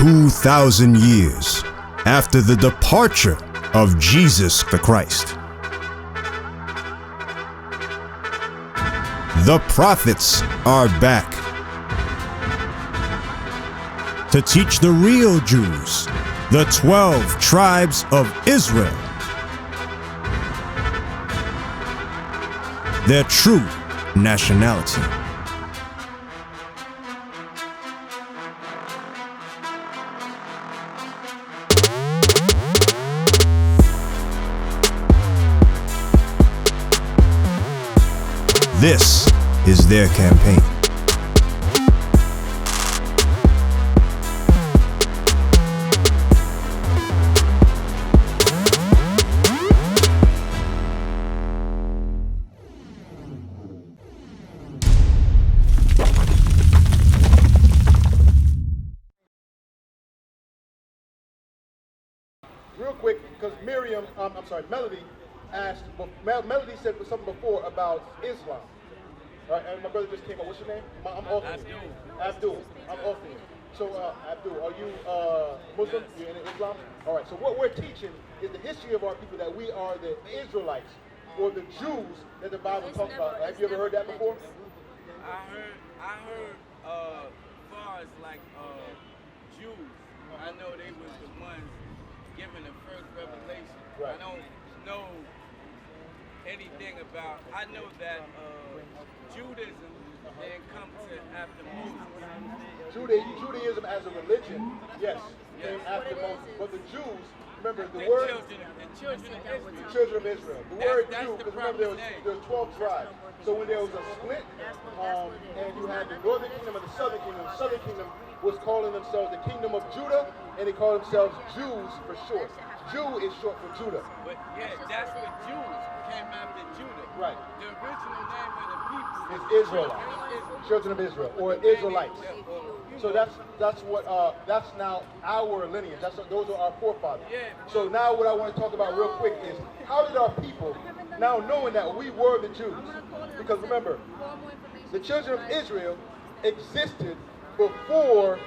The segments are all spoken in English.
2,000 years after the departure of Jesus the Christ. The prophets are back to teach the real Jews, the 12 tribes of Israel, their true nationality. This is their campaign. Real quick, because Melody asked, Melody said something before about Islam. Right, and my brother just came up. What's your name? I'm Abdul. I'm Othniel. So, Abdul, are you Muslim? You're in Islam? All right, so what we're teaching is the history of our people, that we are the Israelites, or the Jews that the Bible talks about. Have you ever heard that before? I heard, as far as like Jews, I know they was the ones given the first revelation. Right. I don't know anything about, I know that Judaism didn't come to after Moses. Judaism as a religion, yes, came after Moses. But the Jews, remember the word, The children of Israel. The word Jew, because remember there was 12 tribes. So when there was a split, and you had the northern kingdom and the southern kingdom was calling themselves the kingdom of Judah, and they called themselves Jews for short. Jew is short for Judah. But yeah, that's what Jews came after Judah. Right. The original name of the people Is Israelites, children of Israel, or Israelites. So that's now our lineage. Those are our forefathers. So now what I want to talk about real quick is, how did our people, now knowing that we were the Jews, because remember, the children of Israel existed before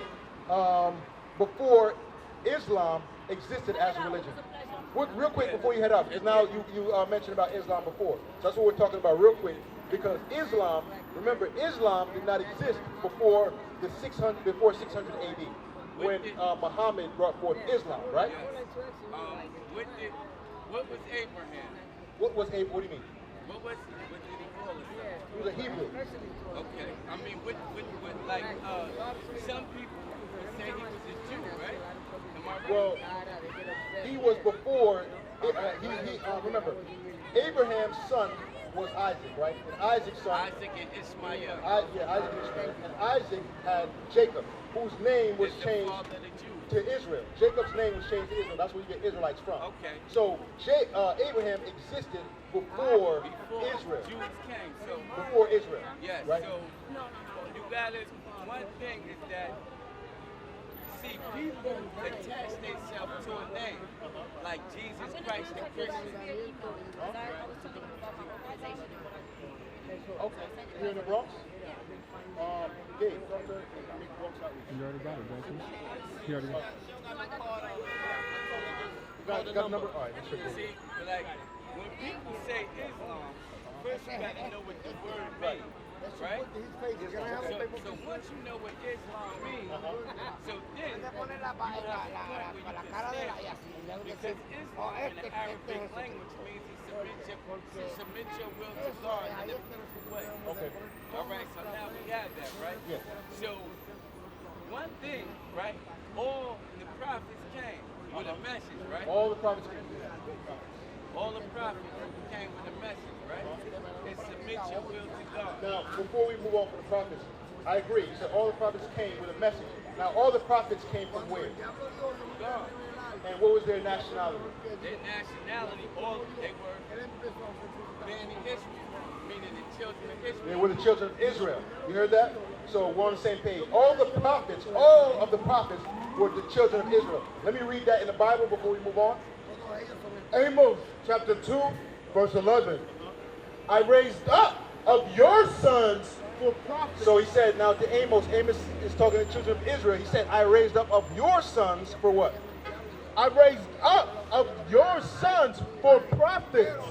Islam existed as a religion. Real quick before you head out, because now you mentioned about Islam before. So that's what we're talking about real quick, because Islam, remember, Islam did not exist before 600 AD, when Muhammad brought forth Islam, right? What was Abraham? What was Abraham? What do you mean? What did he call himself? He was a Hebrew. Okay. I mean, like, some people would say he was a Jew, right? Am I right? Well, he was before, remember, Abraham's son was Isaac, right? And Isaac's son... Isaac and Ishmael. Isaac and Ishmael. And Isaac had Jacob, whose name was changed to Israel. Jacob's name was changed to Israel. That's where you get Israelites from. Okay. So Abraham existed before Israel. Jews came, so... Before Israel. Yes, right? so you gotta... One thing is that, see, people attach themselves to a name, like Jesus Christ the Christian. Okay. Here in the Bronx? Gabe, You already got it, don't you? You already got it. You got the number? All right, that's your See, like, when people say Islam, first you gotta know what the word means. Right? So once you know what Islam means, so then you have a point where you can stand, because Islam in the Arabic language means to submit your will to God in a beautiful way. Okay. All right, so now we have that, right? Yeah. So one thing, right? All the prophets came with a message, right? All the prophets came. All the prophets came with a message, right? And submit your will to God. Now, before we move on from the prophets, I agree. You said all the prophets came with a message. Now, all the prophets came from where? God. And what was their nationality? Their nationality, they were Bani Israel, meaning the children of Israel. They were the children of Israel. You heard that? So we're on the same page. All of the prophets were the children of Israel. Let me read that in the Bible before we move on. Amos chapter 2, verse 11. I raised up of your sons for prophets. So he said, now to Amos is talking to the children of Israel. He said, I raised up of your sons for what? I raised up of your sons for prophets,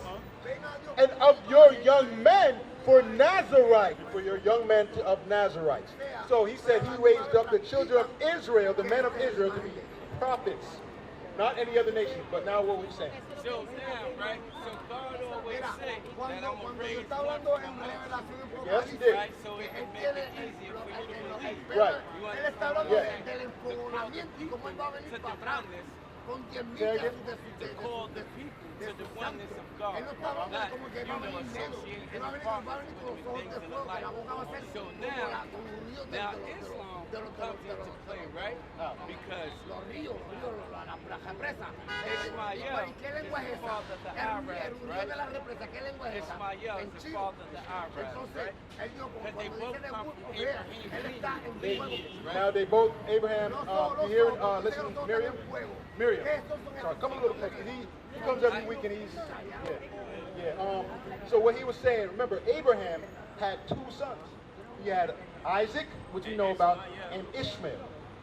and of your young men for Nazarites, for your young men of Nazarites. So he said he raised up the children of Israel, the men of Israel, to be prophets. Not any other nation, but now what we're saying. So now, right? So God always say that I'm going to raise one from amongst you. Yes, he did. Right? So it can make it easier for you to believe. Right. You Él está understand? hablando Yeah. del enfogonamiento y cómo él va a venir para atrás con 10,000 Say again? To call the people to the oneness of God. Él no está hablando Not, como que you va a know, venir negro. associating Él va a venir con los ojos de fuego, que la boca va a ser So como now, los ríos now Islam comes into play, right? Because los ríos, la represa. Ishmael ¿Y qué lengua es is the esa? father of the El Arabs, río right? de la represa, ¿qué lengua es esa? Ishmael En is the chino. father of the Arabs, Entonces, right? él dijo, But they cuando both dice come from él está en They, fuego. now they both, Abraham, you hear, listen, Los dos Miriam? están en fuego. Miriam, Estos son sorry, come a little closer. He comes every week and he's, yeah. So what he was saying, remember, Abraham had two sons. He had Isaac, which you know about, and Ishmael.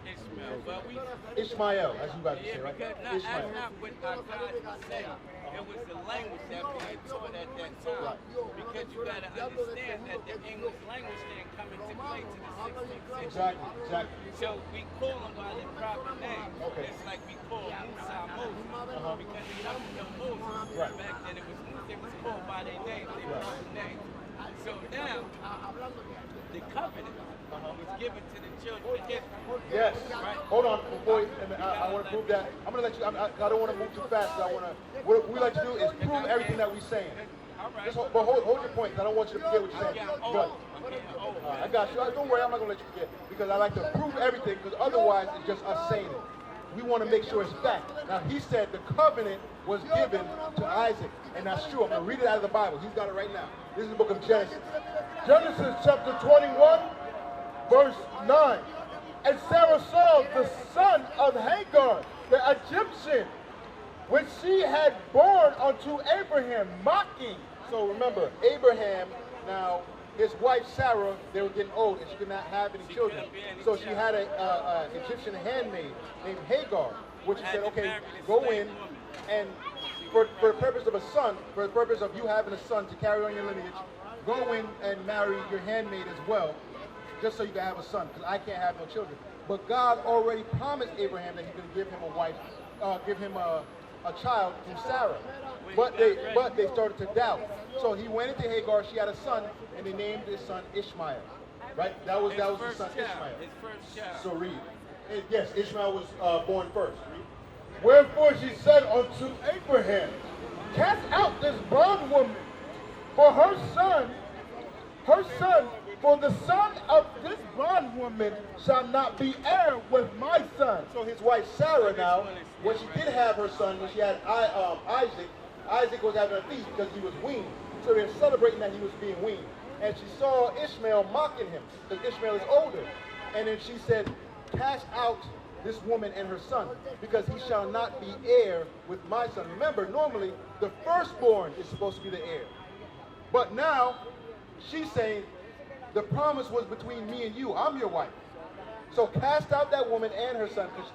Ishmael. But we, Ishmael, as you guys yeah, say, right? because that's Ishmael. not what our God was saying. It was the language that being taught at that time. Because you got to understand that the English language didn't come into play to the 16th century. Exactly. So we call them by their proper name. Okay. It's like we call Musa Moses. Because it wasn't no Moses. Right. Back then it was Musa. They was called by their name, their proper name. So now, the covenant was given to the children of Israel. Yes. Hold on, before I want to prove that. I'm going to let you, I don't want to move too fast. What we like to do is prove everything that we're saying. Just but hold your point. I don't want you to forget what you're saying. But, I got you. Don't worry, I'm not going to let you forget. Because I like to prove everything, because otherwise it's just us saying it. We want to make sure it's fact. Now, he said the covenant was given to Isaac. And that's true. I'm going to read it out of the Bible. He's got it right now. This is the book of Genesis. Genesis chapter 21, verse 9. And Sarah saw the son of Hagar, the Egyptian, which she had born unto Abraham, mocking. So remember, Abraham, now, his wife Sarah, they were getting old and she could not have any children. So she had an Egyptian handmaid named Hagar, which she said, okay, go in and for the purpose of a son, for the purpose of you having a son to carry on your lineage, go in and marry your handmaid as well, just so you can have a son, because I can't have no children. But God already promised Abraham that he could give him a wife, give him a child through Sarah. But they started to doubt. So he went into Hagar, she had a son, and they named his son Ishmael. Right? That was his son Ishmael. His first child. So read. Yes, Ishmael was born first. Read. Wherefore she said unto Abraham, cast out this bondwoman, for her son, for the son of this bondwoman shall not be heir with my son. So his wife Sarah now, when she did have her son, when she had Isaac was having a feast because he was weaned. So they're celebrating that he was being weaned. And she saw Ishmael mocking him, because Ishmael is older. And then she said, cast out this woman and her son, because he shall not be heir with my son. Remember, normally, the firstborn is supposed to be the heir. But now, she's saying, the promise was between me and you. I'm your wife. So cast out that woman and her son, because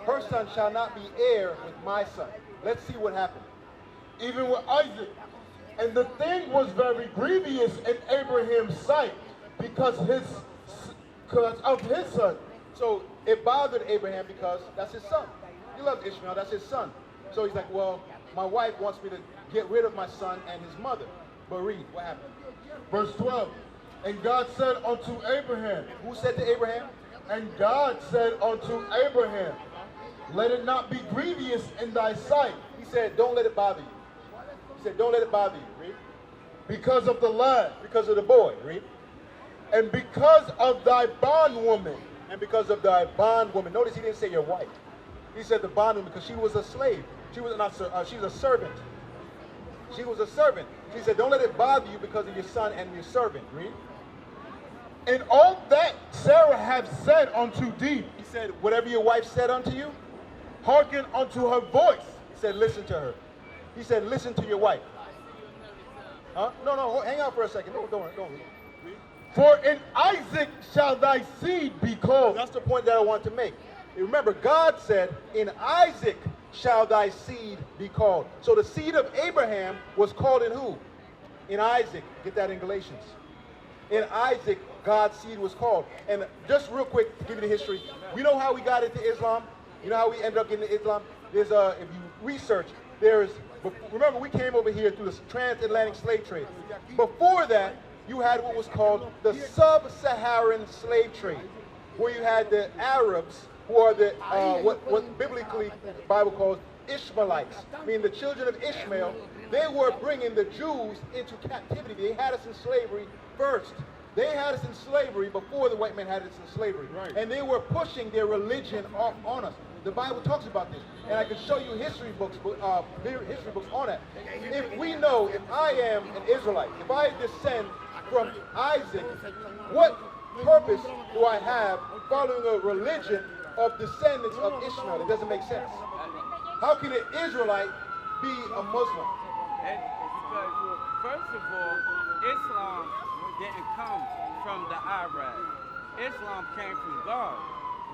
her son shall not be heir with my son. Let's see what happened. Even with Isaac. And the thing was very grievous in Abraham's sight, because of his son. So it bothered Abraham because that's his son. He loved Ishmael, that's his son. So he's like, well, my wife wants me to get rid of my son and his mother. But read, what happened? Verse 12. And God said unto Abraham. Who said to Abraham? And God said unto Abraham, let it not be grievous in thy sight. He said, don't let it bother you. He said, don't let it bother you. Read. Because of the lad. Because of the boy. Read. And because of thy bondwoman. And because of thy bondwoman. Notice he didn't say your wife. He said the bondwoman because she was a slave. She was not. She was a servant. She was a servant. He said, don't let it bother you because of your son and your servant. Read. And all that Sarah hath said unto thee. He said, whatever your wife said unto you, hearken unto her voice. He said, listen to her. He said, listen to your wife. Huh? No, hang out for a second. Don't read. For in Isaac shall thy seed be called. That's the point that I want to make. Remember, God said, in Isaac shall thy seed be called. So the seed of Abraham was called in who? In Isaac. Get that in Galatians. In Isaac, God's seed was called. And just real quick, to give you the history, we know how we got into Islam. You know how we ended up getting into Islam? There's if you research, remember we came over here through the transatlantic slave trade. Before that, you had what was called the sub-Saharan slave trade, where you had the Arabs, who are the what biblically the Bible calls Ishmaelites, meaning the children of Ishmael. They were bringing the Jews into captivity. They had us in slavery first. They had us in slavery before the white man had us in slavery. Right. And they were pushing their religion off on us. The Bible talks about this. And I can show you history books on that. If we know, if I am an Israelite, if I descend from Isaac, what purpose do I have following a religion of descendants of Ishmael? It doesn't make sense. How can an Israelite be a Muslim? And because, first of all, Islam didn't come from the Arabs. Islam came from God.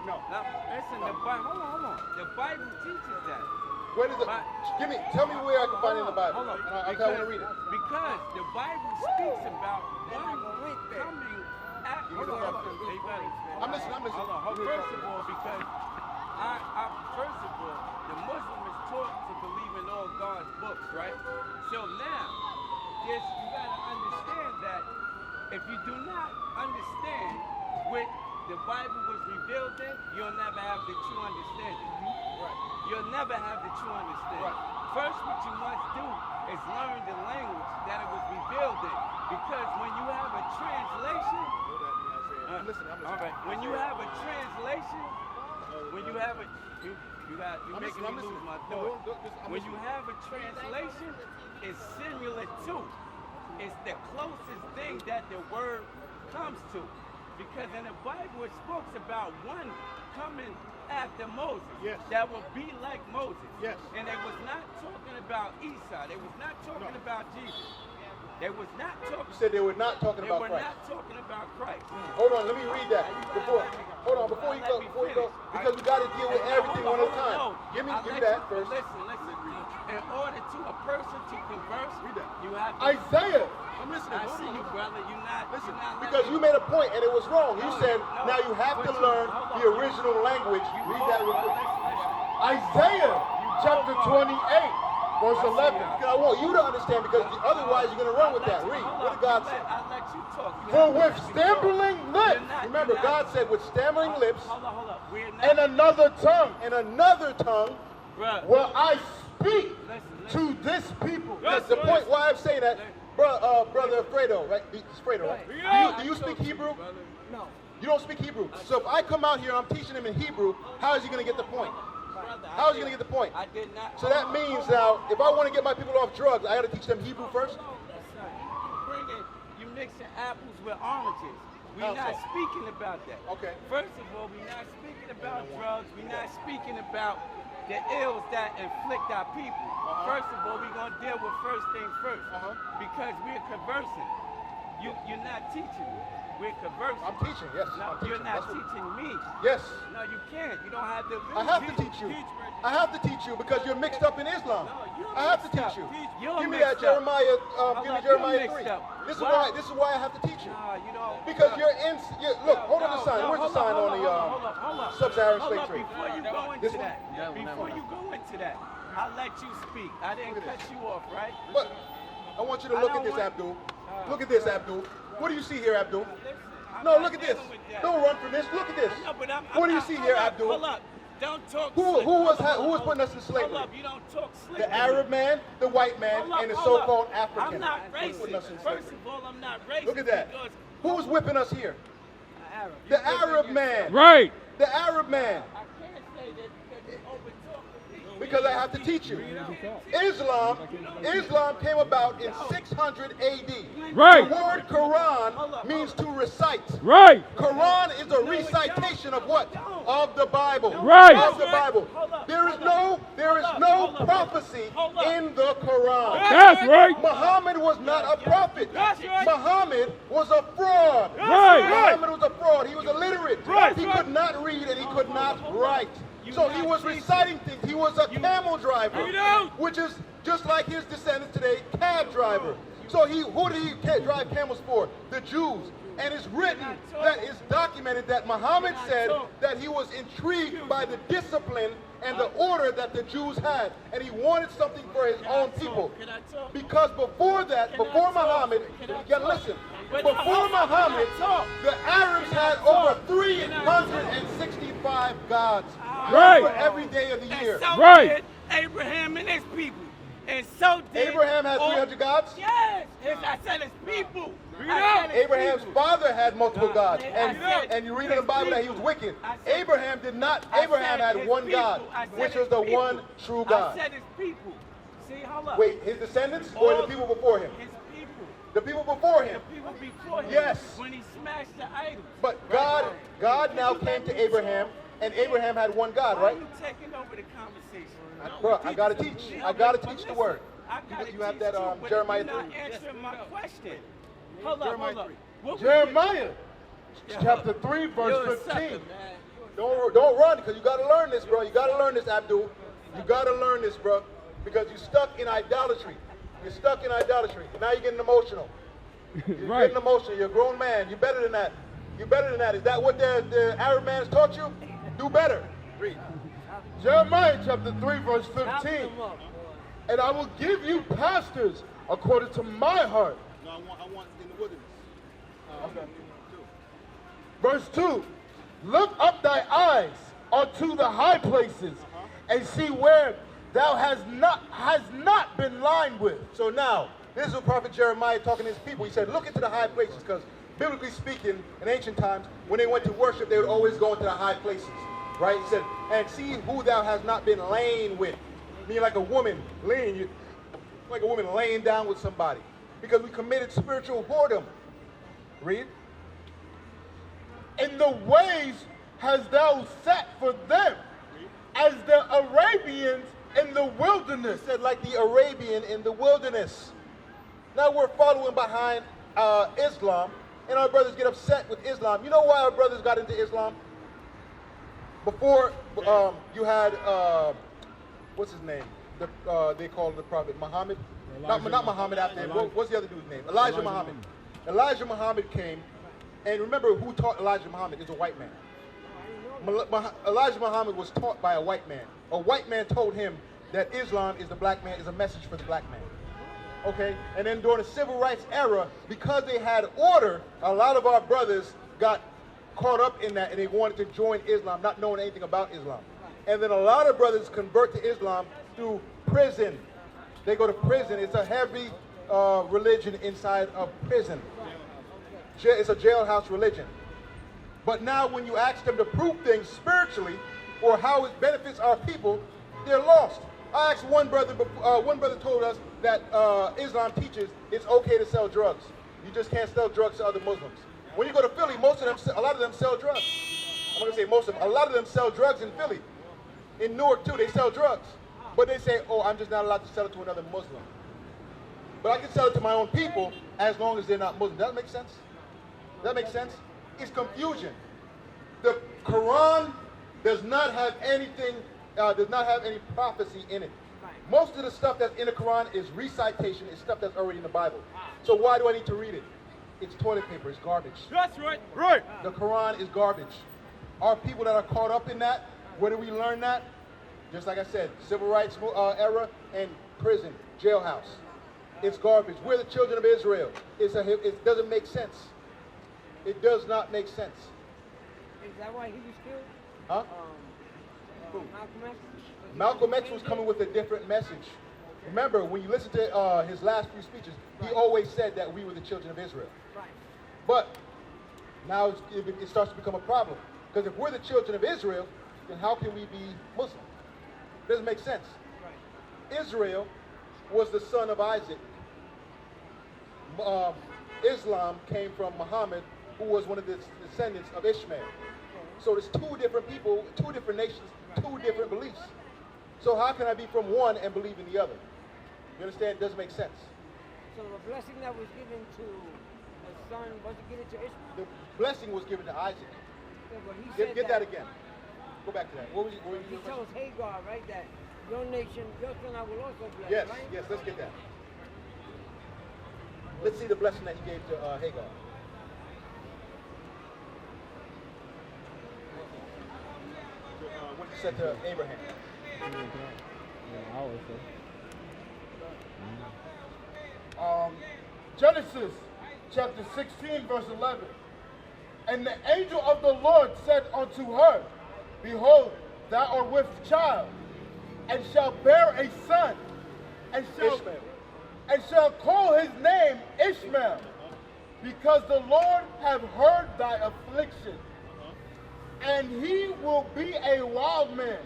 No. Now, listen, the Bible, hold on. The Bible teaches that. Where does it? Tell me where I can find it in the Bible. Hold on. I want to read it. Because the Bible speaks about one coming after. I'm listening. First of all, because first of all, the Muslim is taught to believe in all God's books, right? So now, you gotta understand that if you do not understand what the Bible was revealed in, you'll never have the true understanding. Right. You'll never have the true understanding. Right. First, what you must do is learn the language that it was revealed in. Because when you have a translation, I'm listening. all right. When you have a translation, you're making me lose my thought. When you have a translation, it's similar to. It's the closest thing that the word comes to. Because in the Bible, it speaks about one coming after Moses. Yes. That will be like Moses. Yes. And they was not talking about Esau. They was not talking about Jesus. They was not talking. You said they were not talking about Christ. They were not talking about Christ. Hold on, let me read that. Before you go, because we got to deal with everything one at a time. Give me that first. Listen. In order to a person to converse, you have to. Isaiah. I'm listening. I see you, brother. You're not. Because you made a point and it was wrong. You said now you have to learn the original language. Read that real quick. Isaiah chapter 28, verse 11. Because I want you to understand, because otherwise you're going to run with that. Read. What did God say? I'll let you talk. For with stammering lips Remember, God said with stammering lips Hold on. and another tongue will I speak to this people. That's the point why I'm saying that, brother Fredo, right? It's Fredo, right? Do you speak Hebrew? No. You don't speak Hebrew. So if I come out here and I'm teaching him in Hebrew, how is he going to get the point? How is he going to get the point? I did not. So that means now, if I want to get my people off drugs, I got to teach them Hebrew first? You mixing apples with oranges. We're not speaking about that. Okay. First of all, we're not speaking about drugs. We're not speaking about the ills that inflict our people. First of all, we're going to deal with first things first. Because we're conversing. You're not teaching me. We're conversing. I'm teaching, yes. No, you're not teaching me. Yes. No, you can't. You don't have the ability. I have to teach you. I have to teach you because you're mixed up in Islam. I have to teach you. Give me that Jeremiah. Give me Jeremiah 3. This is why I have to teach you. You know, Because look, hold on the sign. Where's the sign on the sub-Saharan slave trade? Before you go into that, I'll let you speak. I didn't cut you off, right? But I want you to look at this, Abdul. Look at this, Abdul. What do you see here, Abdul? No, look at this. Don't run from this. Look at this. What do you see here, Abdul? Hold up. Don't talk Who was putting us in slavery? Hold up. You don't talk slavery. The Arab man, the white man, and the so-called African. I'm not was putting us racist. in First slavery. of all, I'm not racist. Look at that. Who was whipping us here? The Arab man. Right. The Arab man. I can't say that because you over-talking me. Because I have to teach you. Islam came about in 600 AD. Right. The word Quran means to recite. Right. Quran is a recitation of what? Of the Bible. Right. Of the Bible. There There is no prophecy in the Quran. That's right. Muhammad was not a prophet. That's right. Muhammad was a fraud. Right. Muhammad was a fraud. He was illiterate. Right. He could not read and he could not write. So he was reciting things. He was a camel driver, which is just like his descendants today, cab driver. So who did he drive camels for? The Jews. And it's written, that it's documented that Muhammad said that he was intrigued by the discipline and the order that the Jews had. And he wanted something for his own people. Because before that, before Muhammad, listen, before Muhammad, the Arabs had over 365 gods for every day of the year. And so did Abraham and his people. And so did Abraham had 300 gods? Yes. I said his people. Abraham's father had multiple gods. And you read in the Bible that he was wicked. Abraham did not. Abraham had one God, which was the one true God. I said his people. See, hold up. Wait, his descendants or the people before him? His people. The people before him. The people before him. Yes. When he smashed the idols. But God now came to Abraham, and Abraham had one God, right? Why are you taking over the conversation? Bro, I gotta teach. I gotta teach the word. You have that Jeremiah 3. You're not answering my question. Hold up. Jeremiah chapter 3, verse 15. Don't run, because you gotta learn this, bro. You gotta learn this, Abdul. You gotta learn this, bro. Because you're stuck in idolatry. You're stuck in idolatry. Now you're getting emotional. You're getting emotional. You're a grown man. You're better than that. You're better than that. Is that what the Arab man has taught you? Do better. Read. Jeremiah chapter 3, verse 15. And I will give you pastors according to my heart. No, I want in the wilderness. Okay. Verse 2. Lift up thy eyes unto the high places and see where thou hast not been lined with. So now, this is the prophet Jeremiah talking to his people. He said, look into the high places, because biblically speaking, in ancient times, when they went to worship, they would always go into the high places. Right? He said, and see who thou hast not been lain with. Meaning like a woman laying down with somebody. Because we committed spiritual whoredom. Read. In the ways hast thou sat for them, as the Arabians in the wilderness. He said, like the Arabian in the wilderness. Now we're following behind Islam, and our brothers get upset with Islam. You know why our brothers got into Islam? Before you had what's his name? They called the prophet Muhammad. Not Muhammad after him. What's the other dude's name? Elijah Muhammad. Elijah Muhammad came, and remember who taught Elijah Muhammad is a white man. Elijah Muhammad was taught by a white man. A white man told him that Islam is the black man, is a message for the black man. Okay? And then during the civil rights era, because they had order, a lot of our brothers got caught up in that, and they wanted to join Islam, not knowing anything about Islam. And then a lot of brothers convert to Islam through prison. They go to prison. It's a heavy religion inside of prison. It's a jailhouse religion. But now when you ask them to prove things spiritually or how it benefits our people, they're lost. I asked one brother told us that Islam teaches it's okay to sell drugs. You just can't sell drugs to other Muslims. When you go to Philly, a lot of them sell drugs. I'm going to say most of them. A lot of them sell drugs in Philly. In Newark, too, they sell drugs. But they say, oh, I'm just not allowed to sell it to another Muslim. But I can sell it to my own people as long as they're not Muslim. Does that make sense? Does that make sense? It's confusion. The Quran does not have anything, does not have any prophecy in it. Most of the stuff that's in the Quran is recitation, is stuff that's already in the Bible. So why do I need to read it? It's toilet paper, it's garbage. That's right. Right. The Quran is garbage. Our people that are caught up in that, where do we learn that? Just like I said, civil rights era and prison, jailhouse. It's garbage. We're the children of Israel. It doesn't make sense. It does not make sense. Is that why he was killed? Huh? Malcolm X? Malcolm X was coming with a different message. Remember, when you listen to his last few speeches, he always said that we were the children of Israel. Right. But now it starts to become a problem. Because if we're the children of Israel, then how can we be Muslim? It doesn't make sense. Right. Israel was the son of Isaac. Islam came from Muhammad, who was one of the descendants of Ishmael. So there's two different people, two different nations, two different beliefs. So how can I be from one and believe in the other? You understand? It doesn't make sense. So the blessing that was given to the son, was it given to Ishmael? The blessing was given to Isaac. Yeah, but he Get, said get that again. Go back to that. What was He tells Hagar, right, that your nation, your son I will also bless, Yes, right? yes, let's get that. Let's see the blessing that he gave to Hagar. What he said to Abraham. Yeah, I would say. Genesis chapter 16, verse 11. And the angel of the Lord said unto her, Behold, thou art with child, and shalt bear a son, and shall call his name Ishmael, because the Lord hath heard thy affliction. And he will be a wild man.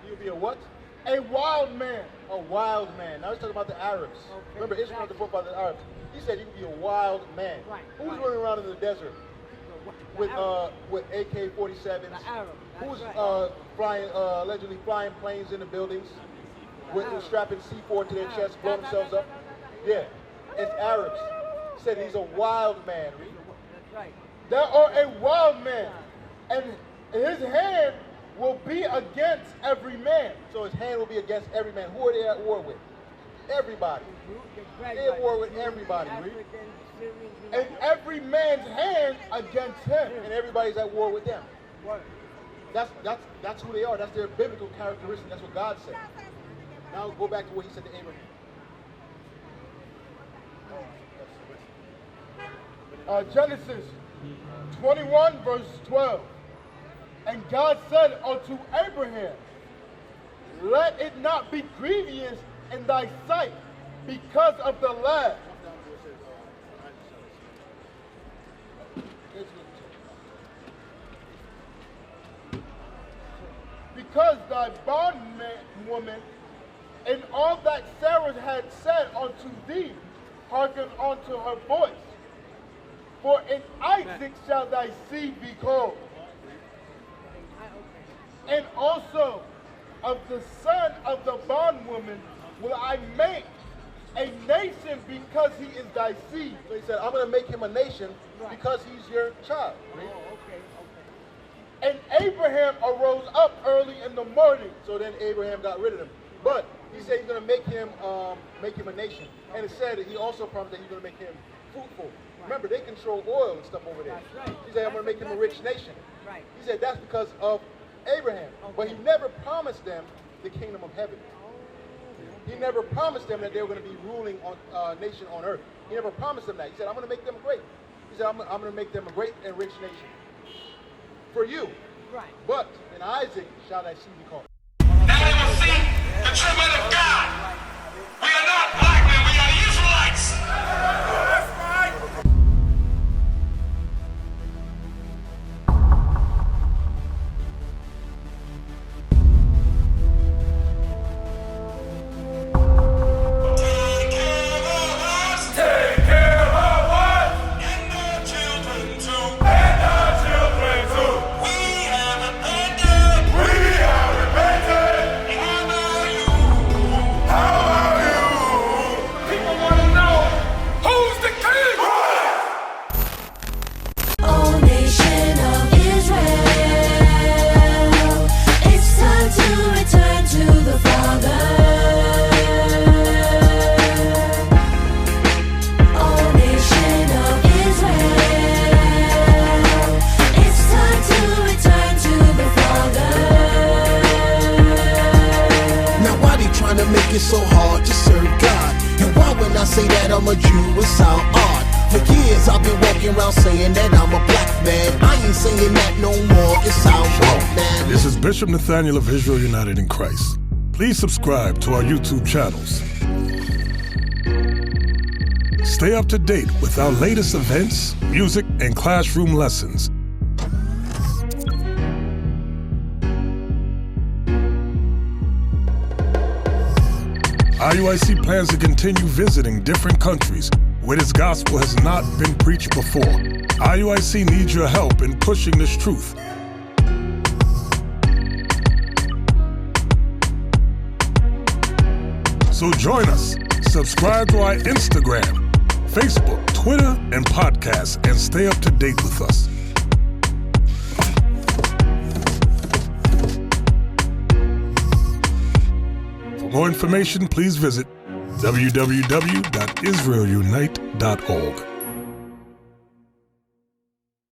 He will be a what? A wild man. A wild man. Now he's talking about the Arabs. Okay, Remember, Ishmael was the forefather of the Arabs. He said he would be a wild man. Right, Who was right. running around in the desert with AK-47s? The Arab. Who was That's right. flying, allegedly flying planes in the buildings with strapping C4 to their chests, blowing themselves up? Yeah, it's Arabs. Said he's a wild man. Read. That's right. Thou art a wild man, and his hand will be against every man. So his hand will be against every man. Who are they at war with? Everybody. They're at war with everybody. Read. And every man's hand against him. And everybody's at war with them. What? That's who they are. That's their biblical characteristic. That's what God said. Now go back to what he said to Abraham. Genesis 21, verse 12. And God said unto Abraham, Let it not be grievous in thy sight because of the lad. Because thy bondwoman and all that Sarah had said unto thee, hearken unto her voice. For in Isaac shall thy seed be called. And also of the son of the bondwoman will I make a nation because he is thy seed. So he said, I'm going to make him a nation because he's your child. Read. And Abraham arose up early in the morning. So then Abraham got rid of him. But he said he's going to make him a nation. And it said that he also promised that he's going to make him fruitful. Remember, they control oil and stuff over there. That's right. He said, I'm going to make him a rich nation. Right. He said that's because of Abraham. But he never promised them the kingdom of heaven. He never promised them that they were going to be ruling on nation on earth. He never promised them that. He said, I'm going to make them great. He said, I'm going to make them a great and rich nation. For you. Right. But in Isaac shall thy seed be called. Now they will see the true men of God. We are not black men, we are the Israelites. That's right. Take care of us. Take care of us. And our children too. And our children too. We have repented. We have repented. How about you? How about you? People want to know who's the king. O nation of Israel, it's time to return to the Father. O nation of Israel, it's time to return to the Father. Now why they trying to make it so hard to serve God? And why when I say that I'm a Jew it sound odd? For years I've been walking around saying that I'm a black man. I ain't saying that no more, it sound wrong, man. This is Bishop Nathaniel of Israel United in Christ. Please subscribe to our YouTube channels. Stay up to date with our latest events, music, and classroom lessons. IUIC plans to continue visiting different countries where this gospel has not been preached before. IUIC needs your help in pushing this truth. So join us. Subscribe to our Instagram, Facebook, Twitter, and podcasts, and stay up to date with us. For more information, please visit www.israelunite.org.